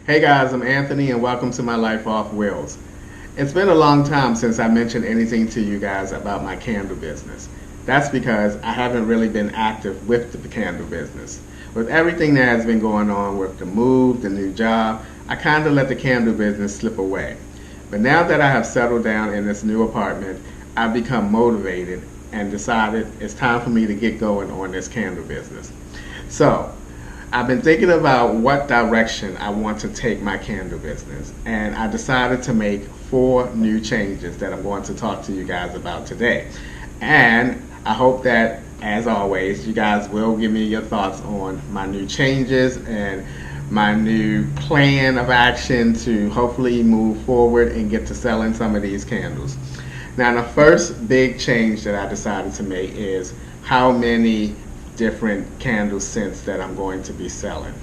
Hey guys, I'm Anthony and welcome to my Life Off Wheels. It's been a long time since I mentioned anything to you guys about my candle business. That's because I haven't really been active with the candle business. With everything that has been going on with the move, the new job, I kind of let the candle business slip away. But now that I have settled down in this new apartment, I've become motivated and decided it's time for me to get going on this candle business. So, I've been thinking about what direction I want to take my candle business, and I decided to make 4 new changes that I'm going to talk to you guys about today. And I hope that, as always, you guys will give me your thoughts on my new changes and my new plan of action to hopefully move forward and get to selling some of these candles. Now, the first big change that I decided to make is how many different candle scents that I'm going to be selling.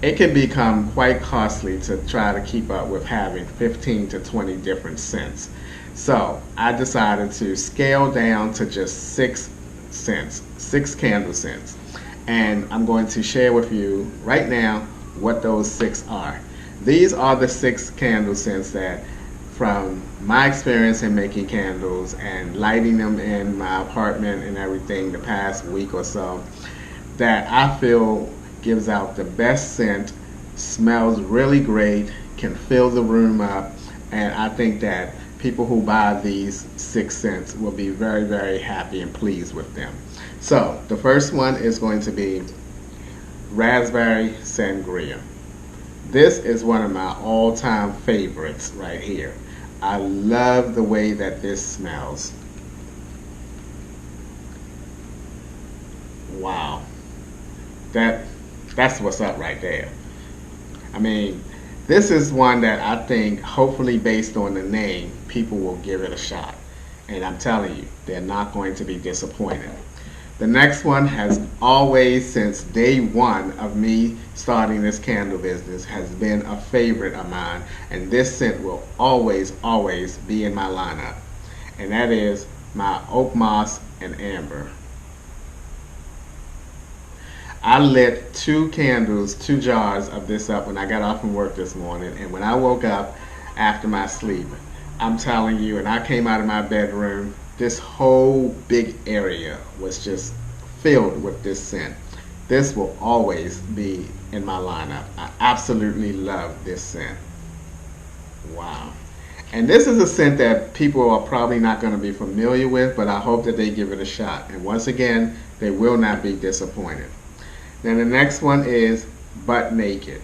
It can become quite costly to try to keep up with having 15 to 20 different scents. So I decided to scale down to just 6 scents, 6 candle scents. And I'm going to share with you right now what those 6 are. These are the 6 candle scents that, from my experience in making candles and lighting them in my apartment and everything the past week or so, that I feel gives out the best scent, smells really great, can fill the room up, and I think that people who buy these 6 scents will be very, very happy and pleased with them. So the first one is going to be Raspberry Sangria. This is one of my all-time favorites right here. I love the way that this smells. Wow. That's what's up right there. I mean, this is one that I think, hopefully based on the name, people will give it a shot. And I'm telling you, they're not going to be disappointed. The next one has always, since day one of me starting this candle business, has been a favorite of mine, and this scent will always, always be in my lineup. And that is my Oak Moss and Amber. I lit 2 jars of this up when I got off from work this morning, and when I woke up after my sleep, I'm telling you, and I came out of my bedroom, this whole big area was just filled with this scent. This will always be in my lineup. I absolutely love this scent. Wow. And this is a scent that people are probably not going to be familiar with, but I hope that they give it a shot. And once again, they will not be disappointed. Then the next one is Butt Naked.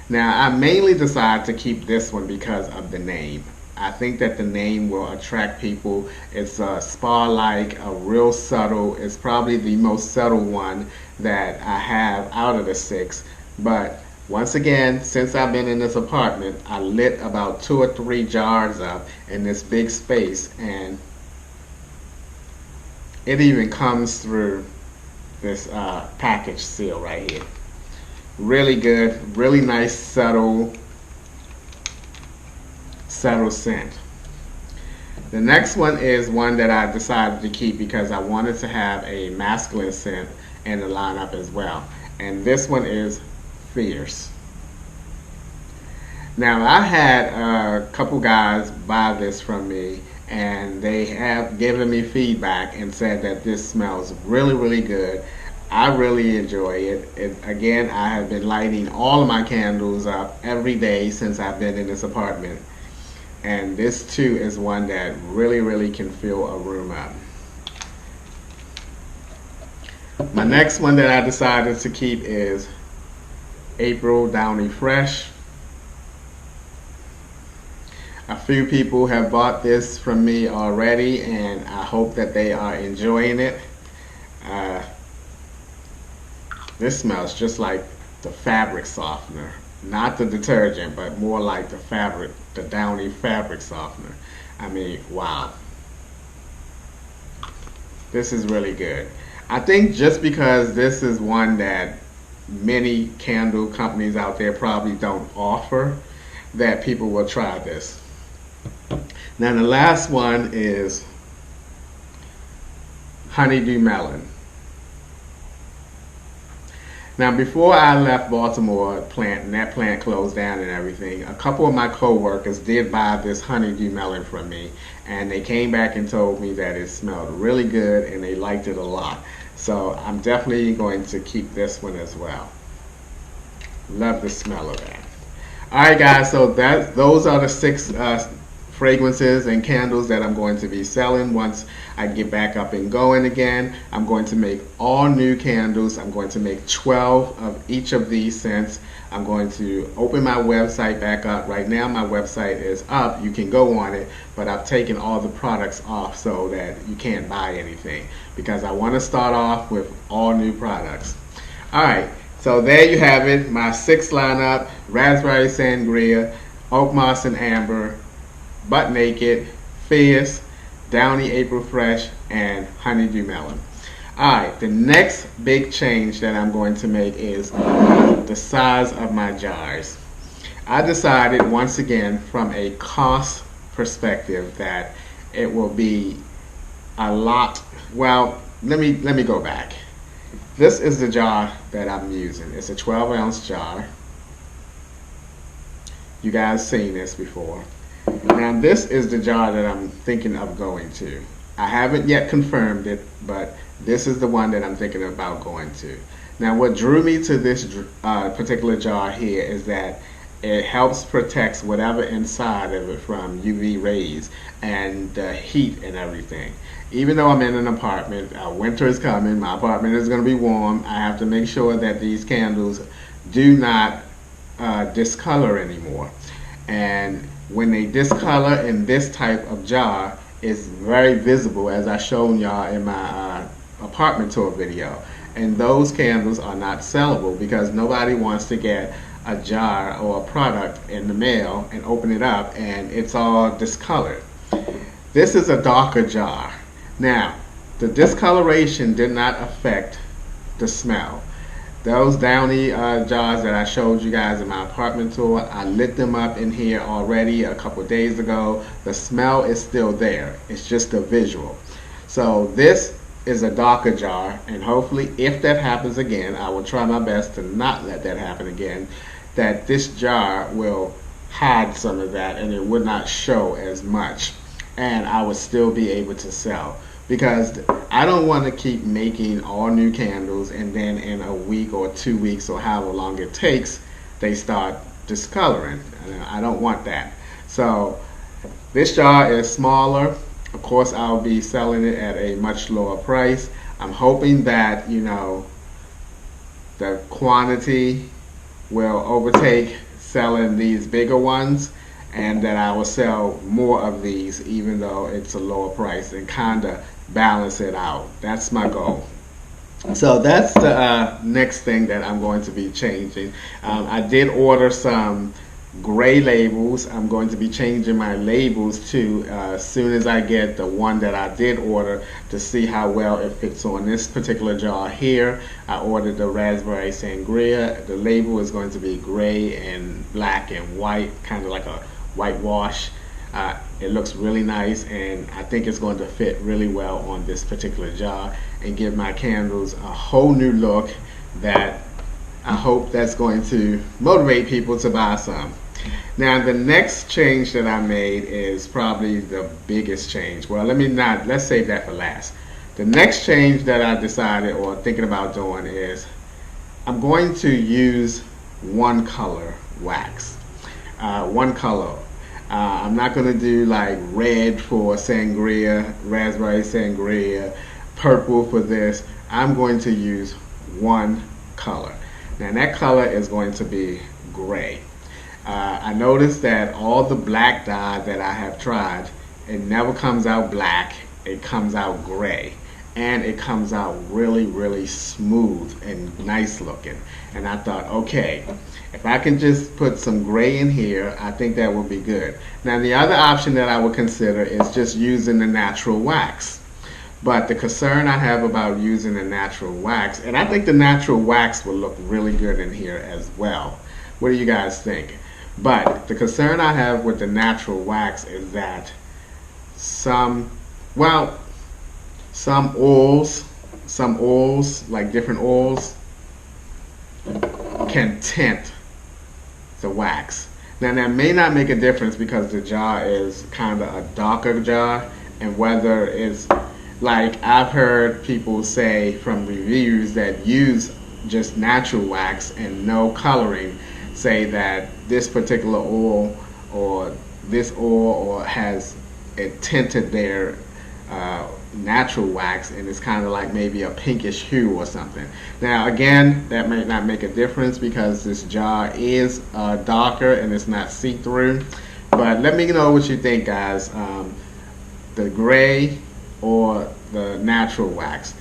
Now, I mainly decided to keep this one because of the name. I think that the name will attract people. It's a spa-like, a real subtle. It's probably the most subtle one that I have out of the 6. But once again, since I've been in this apartment, I lit about 2 or 3 jars up in this big space, and it even comes through this package seal right here. Really good, really nice, subtle scent. The next one is one that I decided to keep because I wanted to have a masculine scent in the lineup as well. And this one is Fierce. Now, I had a couple guys buy this from me, and they have given me feedback and said that this smells really, really good. I really enjoy it. Again, I have been lighting all of my candles up every day since I've been in this apartment. And this too is one that really, really can fill a room up. My next one that I decided to keep is April Downy Fresh. A few people have bought this from me already, and I hope that they are enjoying it. This smells just like the fabric softener. Not the detergent, but more like the Downy fabric softener. I mean, wow. This is really good. I think just because this is one that many candle companies out there probably don't offer, that people will try this. Now the last one is Honeydew Melon. Now, before I left Baltimore plant, and that plant closed down and everything, a couple of my coworkers did buy this honeydew melon from me, and they came back and told me that it smelled really good and they liked it a lot. So I'm definitely going to keep this one as well. Love the smell of that. All right, guys. So those are the six fragrances and candles that I'm going to be selling once I get back up and going again. I'm going to make all new candles. I'm going to make 12 of each of these scents. I'm going to open my website back up. Right now my website is up. You can go on it, but I've taken all the products off so that you can't buy anything because I want to start off with all new products. All right. So there you have it, my 6 lineup: Raspberry Sangria, Oak Moss and Amber, Butt Naked, Fierce, Downy April Fresh, and Honeydew Melon. Alright, the next big change that I'm going to make is the size of my jars. I decided once again from a cost perspective that it will be a lot, well, let me go back. This is the jar that I'm using. It's a 12-ounce jar. You guys seen this before. Now this is the jar that I'm thinking of going to. I haven't yet confirmed it, but this is the one that I'm thinking about going to. Now what drew me to this particular jar here is that it helps protect whatever inside of it from UV rays and heat and everything. Even though I'm in an apartment, winter is coming, my apartment is going to be warm, I have to make sure that these candles do not discolor anymore. And when they discolor in this type of jar, it's very visible, as I shown y'all in my apartment tour video. And those candles are not sellable because nobody wants to get a jar or a product in the mail and open it up and it's all discolored. This is a darker jar. Now, the discoloration did not affect the smell. Those Downy jars that I showed you guys in my apartment tour, I lit them up in here already a couple days ago. The smell is still there. It's just a visual. So this is a darker jar, and hopefully if that happens again, I will try my best to not let that happen again, that this jar will hide some of that and it would not show as much and I would still be able to sell. Because I don't want to keep making all new candles and then in a week or 2 weeks or however long it takes, they start discoloring. I don't want that. So this jar is smaller. Of course, I'll be selling it at a much lower price. I'm hoping that, you know, the quantity will overtake selling these bigger ones and that I will sell more of these even though it's a lower price and kind of balance it out. That's my goal. So that's the next thing that I'm going to be changing. I did order some gray labels. I'm going to be changing my labels too as soon as I get the one that I did order to see how well it fits on this particular jar here. I ordered the Raspberry Sangria. The label is going to be gray and black and white, kind of like a whitewash. It looks really nice and I think it's going to fit really well on this particular jar and give my candles a whole new look that I hope that's going to motivate people to buy some. Now the next change that I made is probably the biggest change. Well, let's save that for last. The next change that I decided or thinking about doing is I'm going to use one color wax. One color. I'm not going to do like red for sangria, raspberry sangria, purple for this. I'm going to use one color. Now that color is going to be gray. I noticed that all the black dye that I have tried, it never comes out black, it comes out gray. And it comes out really, really smooth and nice looking. And I thought, okay, if I can just put some gray in here, I think that would be good. Now the other option that I would consider is just using the natural wax. But the concern I have about using the natural wax, and I think the natural wax will look really good in here as well. What do you guys think? But the concern I have with the natural wax is that some oils, like different oils, can tint the wax. Now that may not make a difference because the jar is kind of a darker jar, and whether it's like I've heard people say from reviews that use just natural wax and no coloring, say that this particular oil or this oil or has it tinted their natural wax, and it's kind of like maybe a pinkish hue or something. Now again, that may not make a difference because this jar is darker and it's not see-through, but let me know what you think, guys. The gray or the natural wax,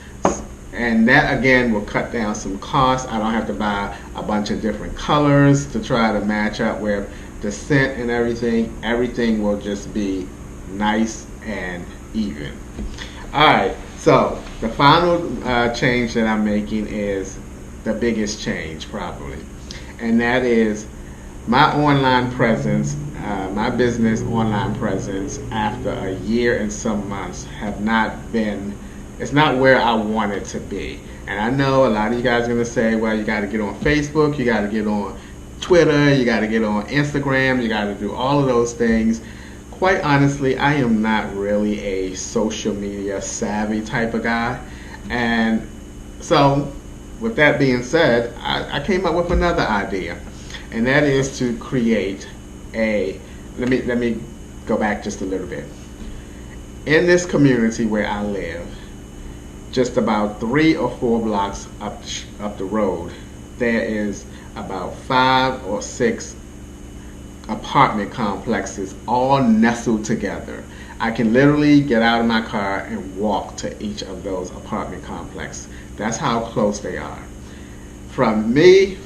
and that again will cut down some costs. I don't have to buy a bunch of different colors to try to match up with the scent and everything. Everything will just be nice and even. Alright, so the final change that I'm making is the biggest change probably, and that is my online presence, my business online presence after a year and some months have not been, it's not where I want it to be. And I know a lot of you guys are going to say, well, you got to get on Facebook, you got to get on Twitter, you got to get on Instagram, you got to do all of those things. Quite honestly, I am not really a social media savvy type of guy. And so with that being said, I came up with another idea, and that is to create a, let me go back just a little bit. In this community where I live, just about 3 or 4 blocks up the road, there is about 5 or 6 apartment complexes all nestled together. I can literally get out of my car and walk to each of those apartment complexes. That's how close they are. For me,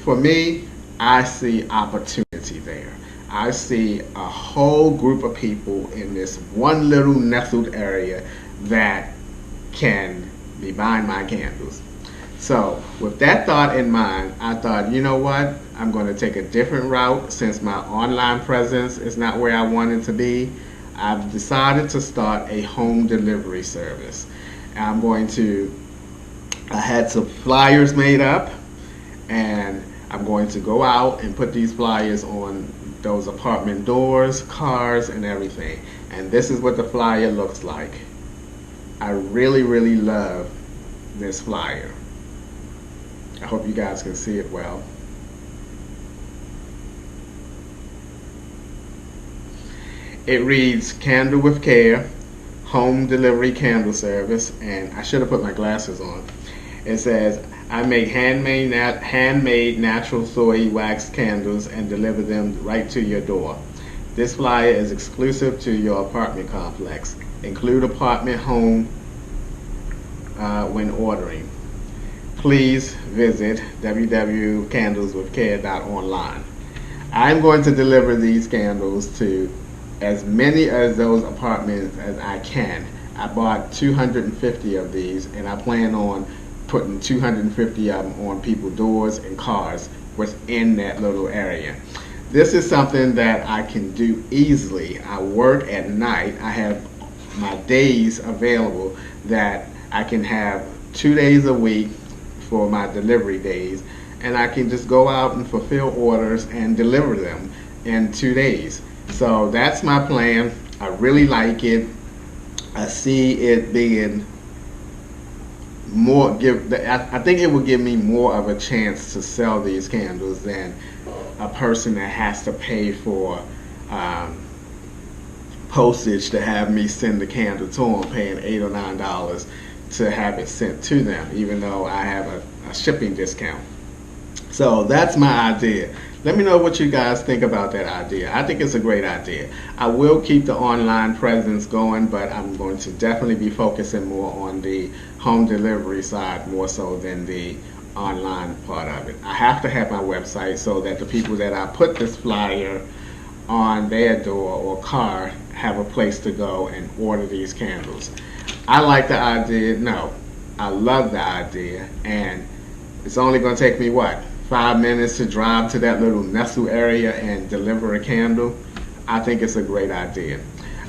I see opportunity there. I see a whole group of people in this one little nestled area that can be buying my candles. So with that thought in mind, I thought, you know what, I'm going to take a different route since my online presence is not where I want it to be. I've decided to start a home delivery service. I'm going to, I had some flyers made up, and I'm going to go out and put these flyers on those apartment doors, cars, and everything. And this is what the flyer looks like. I really, really love this flyer. I hope you guys can see it well. It reads Candle with Care, Home Delivery Candle Service, and I should have put my glasses on. It says, I make handmade natural soy wax candles and deliver them right to your door. This flyer is exclusive to your apartment complex. Include apartment home when ordering. Please visit www.candleswithcare.online. I'm going to deliver these candles to as many of those apartments as I can. I bought 250 of these, and I plan on putting 250 of them on people's doors and cars within that little area. This is something that I can do easily. I work at night. I have my days available that I can have 2 days a week for my delivery days, and I can just go out and fulfill orders and deliver them in 2 days. So that's my plan. I really like it. I see it being more, I think it will give me more of a chance to sell these candles than a person that has to pay for postage to have me send the candle to them, paying $8 or $9 to have it sent to them, even though I have a shipping discount. So that's my idea. Let me know what you guys think about that idea. I think it's a great idea. I will keep the online presence going, but I'm going to definitely be focusing more on the home delivery side more so than the online part of it. I have to have my website so that the people that I put this flyer on their door or car have a place to go and order these candles. I like the idea. No, I love the idea, and it's only going to take me, what, 5 minutes to drive to that little nestle area and deliver a candle. I think it's a great idea.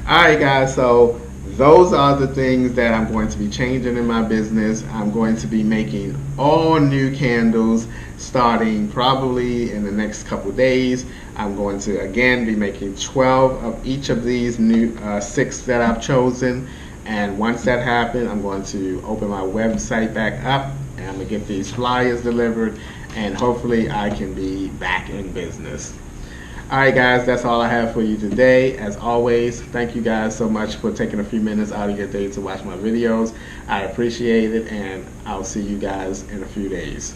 Alright guys, so those are the things that I'm going to be changing in my business. I'm going to be making all new candles starting probably in the next couple days. I'm going to again be making 12 of each of these new 6 that I've chosen. And once that happens, I'm going to open my website back up and I'm going to get these flyers delivered, and hopefully I can be back in business. Alright guys, that's all I have for you today. As always, thank you guys so much for taking a few minutes out of your day to watch my videos. I appreciate it, and I'll see you guys in a few days.